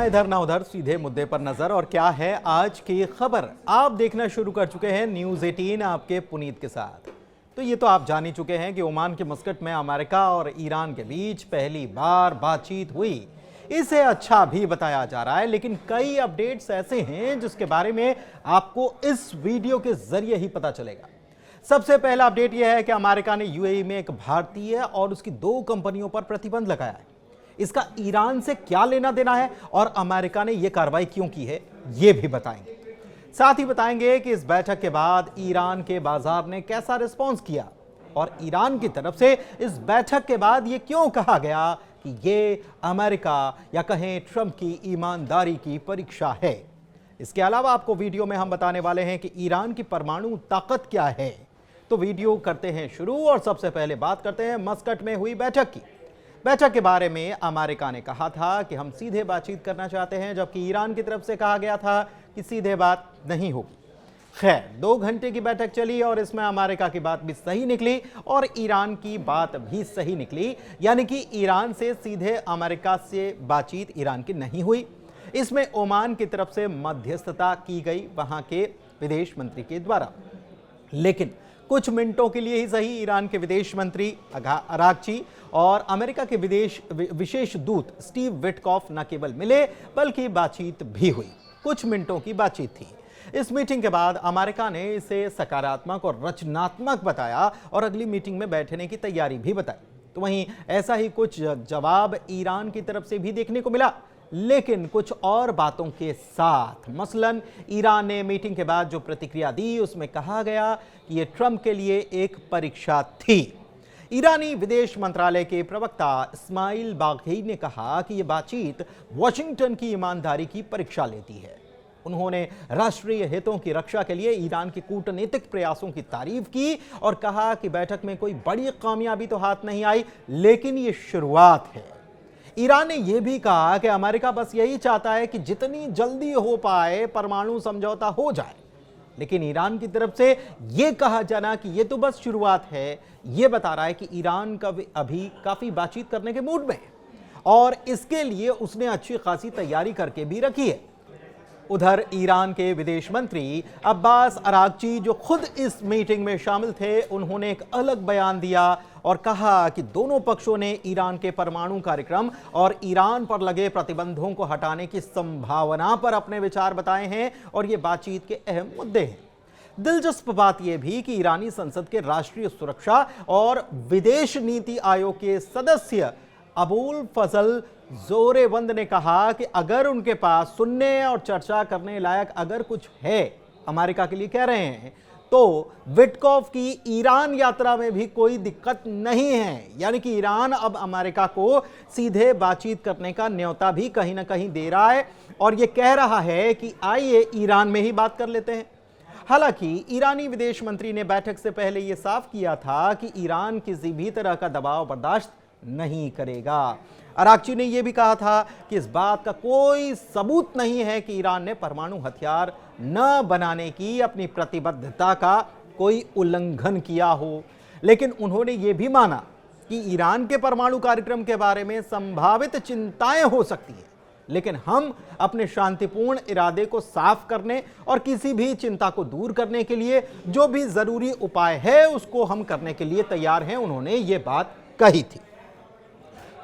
ना इधर ना उधर, सीधे मुद्दे पर नजर। और क्या है आज की खबर, आप देखना शुरू कर चुके हैं न्यूज़ 18 आपके पुनीत के साथ। तो ये तो आप जान ही चुके हैं कि ओमान के मस्कट में अमेरिका और ईरान के बीच पहली बार बातचीत हुई। इसे अच्छा भी बताया जा रहा है, लेकिन कई अपडेट्स ऐसे हैं जिसके बारे में आपको इस वीडियो के जरिए ही पता चलेगा। सबसे पहला अपडेट यह है कि अमेरिका ने यूएई में एक भारतीय और उसकी 2 कंपनियों पर प्रतिबंध लगाया है। इसका ईरान से क्या लेना देना है और अमेरिका ने यह कार्रवाई क्यों की है, यह भी बताएंगे। साथ ही बताएंगे कि इस बैठक के बाद ईरान के बाजार ने कैसा रिस्पॉन्स किया और ईरान की तरफ से इस बैठक के बाद यह क्यों कहा गया कि यह अमेरिका या कहें ट्रंप की ईमानदारी की परीक्षा है। इसके अलावा आपको वीडियो में हम बताने वाले हैं कि ईरान की परमाणु ताकत क्या है। तो वीडियो करते हैं शुरू और सबसे पहले बात करते हैं मस्कट में हुई बैठक की। बैठक के बारे में अमेरिका ने कहा था कि हम सीधे बातचीत करना चाहते हैं, जबकि ईरान की तरफ से कहा गया था कि सीधे बात नहीं होगी। खैर, 2 घंटे की बैठक चली और इसमें अमेरिका की बात भी सही निकली और ईरान की बात भी सही निकली, यानी कि ईरान से सीधे अमेरिका से बातचीत ईरान की नहीं हुई। इसमें ओमान की तरफ से मध्यस्थता की गई वहां के विदेश मंत्री के द्वारा, लेकिन कुछ मिनटों के लिए ही सही ईरान के विदेश मंत्री अरागची और अमेरिका के विशेष दूत स्टीव विटकॉफ न केवल मिले बल्कि बातचीत भी हुई। कुछ मिनटों की बातचीत थी। इस मीटिंग के बाद अमेरिका ने इसे सकारात्मक और रचनात्मक बताया और अगली मीटिंग में बैठने की तैयारी भी बताई। तो वहीं ऐसा ही कुछ जवाब ईरान की तरफ से भी देखने को मिला, लेकिन कुछ और बातों के साथ। मसलन ईरान ने मीटिंग के बाद जो प्रतिक्रिया दी उसमें कहा गया कि यह ट्रंप के लिए एक परीक्षा थी। ईरानी विदेश मंत्रालय के प्रवक्ता इस्माइल बाघई ने कहा कि यह बातचीत वॉशिंगटन की ईमानदारी की परीक्षा लेती है। उन्होंने राष्ट्रीय हितों की रक्षा के लिए ईरान के कूटनीतिक प्रयासों की तारीफ की और कहा कि बैठक में कोई बड़ी कामयाबी तो हाथ नहीं आई, लेकिन यह शुरुआत है। ईरान ने यह भी कहा कि अमेरिका बस यही चाहता है कि जितनी जल्दी हो पाए परमाणु समझौता हो जाए, लेकिन ईरान की तरफ से यह कहा जाना कि यह तो बस शुरुआत है, यह बता रहा है कि ईरान का अभी काफी बातचीत करने के मूड में है और इसके लिए उसने अच्छी खासी तैयारी करके भी रखी है। उधर ईरान के विदेश मंत्री अब्बास अरागची, जो खुद इस मीटिंग में शामिल थे, उन्होंने एक अलग बयान दिया और कहा कि दोनों पक्षों ने ईरान के परमाणु कार्यक्रम और ईरान पर लगे प्रतिबंधों को हटाने की संभावना पर अपने विचार बताए हैं और ये बातचीत के अहम मुद्दे हैं। दिलचस्प बात यह भी कि ईरानी संसद के राष्ट्रीय सुरक्षा और विदेश नीति आयोग के सदस्य अबुल फजल जोरेवंद ने कहा कि अगर उनके पास सुनने और चर्चा करने लायक अगर कुछ है, अमेरिका के लिए कह रहे हैं, तो विटकॉफ की ईरान यात्रा में भी कोई दिक्कत नहीं है। यानी कि ईरान अब अमेरिका को सीधे बातचीत करने का न्योता भी कहीं ना कहीं दे रहा है और यह कह रहा है कि आइए ईरान में ही बात कर लेते हैं। हालांकि ईरानी विदेश मंत्री ने बैठक से पहले यह साफ किया था कि ईरान किसी भी तरह का दबाव बर्दाश्त नहीं करेगा। अरागची ने यह भी कहा था कि इस बात का कोई सबूत नहीं है कि ईरान ने परमाणु हथियार न बनाने की अपनी प्रतिबद्धता का कोई उल्लंघन किया हो, लेकिन उन्होंने यह भी माना कि ईरान के परमाणु कार्यक्रम के बारे में संभावित चिंताएं हो सकती हैं, लेकिन हम अपने शांतिपूर्ण इरादे को साफ करने और किसी भी चिंता को दूर करने के लिए जो भी जरूरी उपाय है उसको हम करने के लिए तैयार हैं, उन्होंने ये बात कही थी।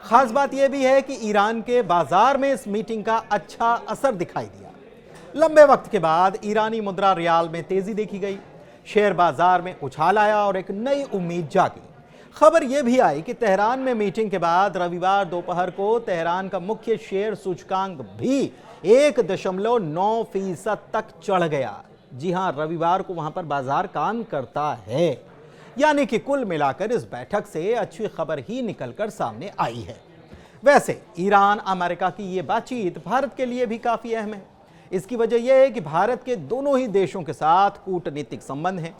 खास बात यह भी है कि ईरान के बाजार में इस मीटिंग का अच्छा असर दिखाई दिया। लंबे वक्त के बाद ईरानी मुद्रा रियाल में तेजी देखी गई, शेयर बाजार में उछाल आया और एक नई उम्मीद जागी। खबर यह भी आई कि तेहरान में मीटिंग के बाद रविवार दोपहर को तेहरान का मुख्य शेयर सूचकांक भी 1.9% तक चढ़ गया। जी हां, रविवार को वहां पर बाजार काम करता है, यानी कि कुल मिलाकर इस बैठक से अच्छी खबर ही निकलकर सामने आई है। वैसे ईरान अमेरिका की यह बातचीत भारत के लिए भी काफी अहम है। इसकी वजह यह है कि भारत के दोनों ही देशों के साथ कूटनीतिक संबंध हैं।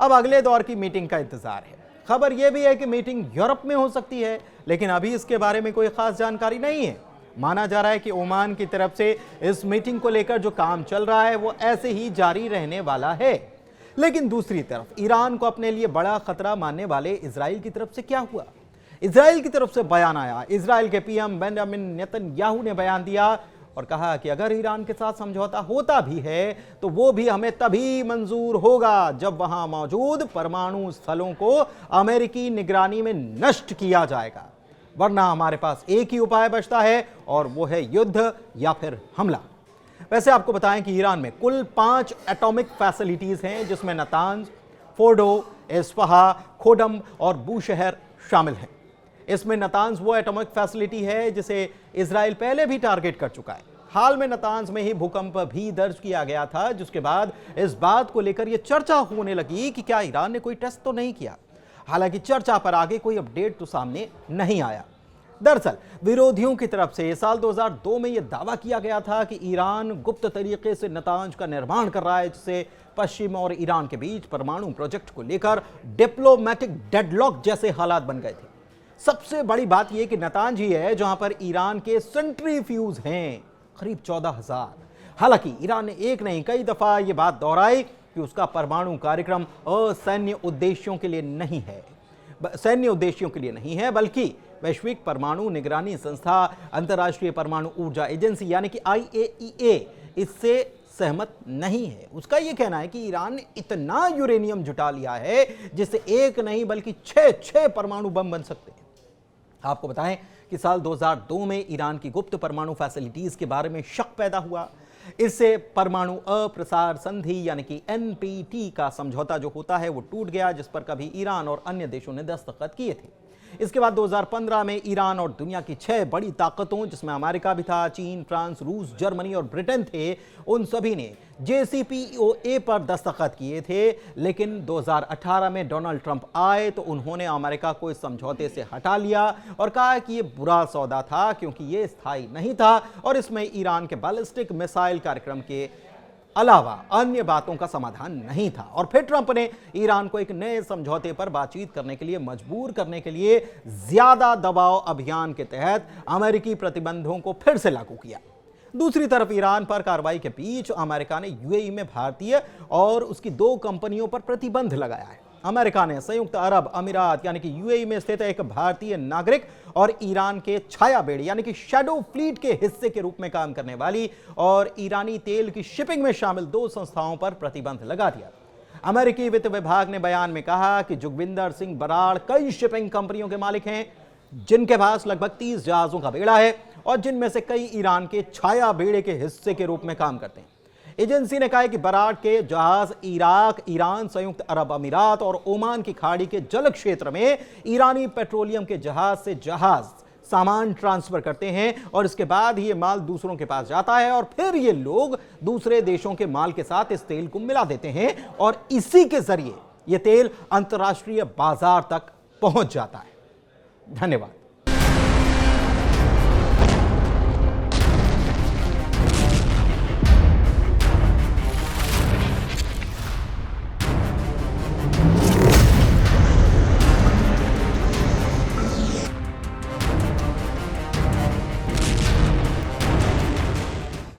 अब अगले दौर की मीटिंग का इंतजार है। खबर यह भी है कि मीटिंग यूरोप में हो सकती है, लेकिन अभी इसके बारे में कोई खास जानकारी नहीं है। माना जा रहा है कि ओमान की तरफ से इस मीटिंग को लेकर जो काम चल रहा है वो ऐसे ही जारी रहने वाला है। लेकिन दूसरी तरफ ईरान को अपने लिए बड़ा खतरा मानने वाले इजराइल की तरफ से क्या हुआ? इजराइल की तरफ से बयान आया। इजराइल के पीएम बेंजामिन नेतन्याहू ने बयान दिया और कहा कि अगर ईरान के साथ समझौता होता भी है तो वो भी हमें तभी मंजूर होगा जब वहां मौजूद परमाणु स्थलों को अमेरिकी निगरानी में नष्ट किया जाएगा, वरना हमारे पास एक ही उपाय बचता है और वो है युद्ध या फिर हमला। वैसे आपको बताएं कि ईरान में कुल 5 एटॉमिक फैसिलिटीज हैं, जिसमें नातांज, फोर्डो, इस्फहा, खोडम और बूशहर शामिल हैं। इसमें नातांज वो एटॉमिक फैसिलिटी है जिसे इजराइल पहले भी टारगेट कर चुका है। हाल में नातांज में ही भूकंप भी दर्ज किया गया था, जिसके बाद इस बात को लेकर यह चर्चा होने लगी कि क्या ईरान ने कोई टेस्ट तो नहीं किया। हालांकि चर्चा पर आगे कोई अपडेट तो सामने नहीं आया। दरअसल विरोधियों की तरफ से साल 2002 में यह दावा किया गया था कि ईरान गुप्त तरीके से नातांज का निर्माण कर रहा है, जिससे पश्चिम और ईरान के बीच परमाणु प्रोजेक्ट को लेकर डिप्लोमेटिक डेडलॉक जैसे हालात बन गए थे। सबसे बड़ी बात यह कि नातांज ही है जहां पर ईरान के सेंट्रीफ्यूज हैं करीब 14,000। हालांकि ईरान ने एक नहीं कई दफा यह बात दोहराई कि उसका परमाणु कार्यक्रम असैन्य उद्देश्यों के लिए नहीं है, सैन्य उद्देश्यों के लिए नहीं है, बल्कि वैश्विक परमाणु निगरानी संस्था, अंतर्राष्ट्रीय परमाणु ऊर्जा एजेंसी यानी कि IAEA इससे सहमत नहीं है। उसका यह कहना है कि ईरान ने इतना यूरेनियम जुटा लिया है जिससे एक नहीं बल्कि 6 परमाणु बम बन सकते हैं। आपको बताएं कि साल 2002 में ईरान की गुप्त परमाणु फैसिलिटीज के बारे में शक पैदा हुआ। इससे परमाणु अप्रसार संधि यानी कि NPT का समझौता जो होता है वो टूट गया, जिस पर कभी ईरान और अन्य देशों ने दस्तखत किए थे। इसके बाद 2015 में ईरान और दुनिया की 6 बड़ी ताकतों, जिसमें अमेरिका भी था, चीन, फ्रांस, रूस, जर्मनी और ब्रिटेन थे, उन सभी ने JCPOA पर दस्तखत किए थे। लेकिन 2018 में डोनाल्ड ट्रंप आए तो उन्होंने अमेरिका को इस समझौते से हटा लिया और कहा कि यह बुरा सौदा था क्योंकि यह स्थायी नहीं था और इसमें ईरान के बैलिस्टिक मिसाइल कार्यक्रम के अलावा अन्य बातों का समाधान नहीं था। और फिर ट्रंप ने ईरान को एक नए समझौते पर बातचीत करने के लिए मजबूर करने के लिए ज्यादा दबाव अभियान के तहत अमेरिकी प्रतिबंधों को फिर से लागू किया। दूसरी तरफ ईरान पर कार्रवाई के बीच अमेरिका ने UAE में भारतीय और उसकी 2 कंपनियों पर प्रतिबंध लगाया है। अमेरिका ने संयुक्त अरब अमीरात यानी कि UAE में स्थित एक भारतीय नागरिक और ईरान के छाया बेड़े यानी कि शैडो फ्लीट के हिस्से के रूप में काम करने वाली और ईरानी तेल की शिपिंग में शामिल 2 संस्थाओं पर प्रतिबंध लगा दिया। अमेरिकी वित्त विभाग ने बयान में कहा कि जोगिंदर सिंह बराड़ कई शिपिंग कंपनियों के मालिक हैं, जिनके पास लगभग 30 जहाजों का बेड़ा है और जिनमें से कई ईरान के छाया बेड़े के हिस्से के रूप में काम करते हैं। एजेंसी ने कहा है कि बराड़ के जहाज इराक, ईरान, संयुक्त अरब अमीरात और ओमान की खाड़ी के जल क्षेत्र में ईरानी पेट्रोलियम के जहाज से जहाज सामान ट्रांसफर करते हैं और इसके बाद ये माल दूसरों के पास जाता है और फिर ये लोग दूसरे देशों के माल के साथ इस तेल को मिला देते हैं और इसी के जरिए ये तेल अंतर्राष्ट्रीय बाजार तक पहुंच जाता है। धन्यवाद।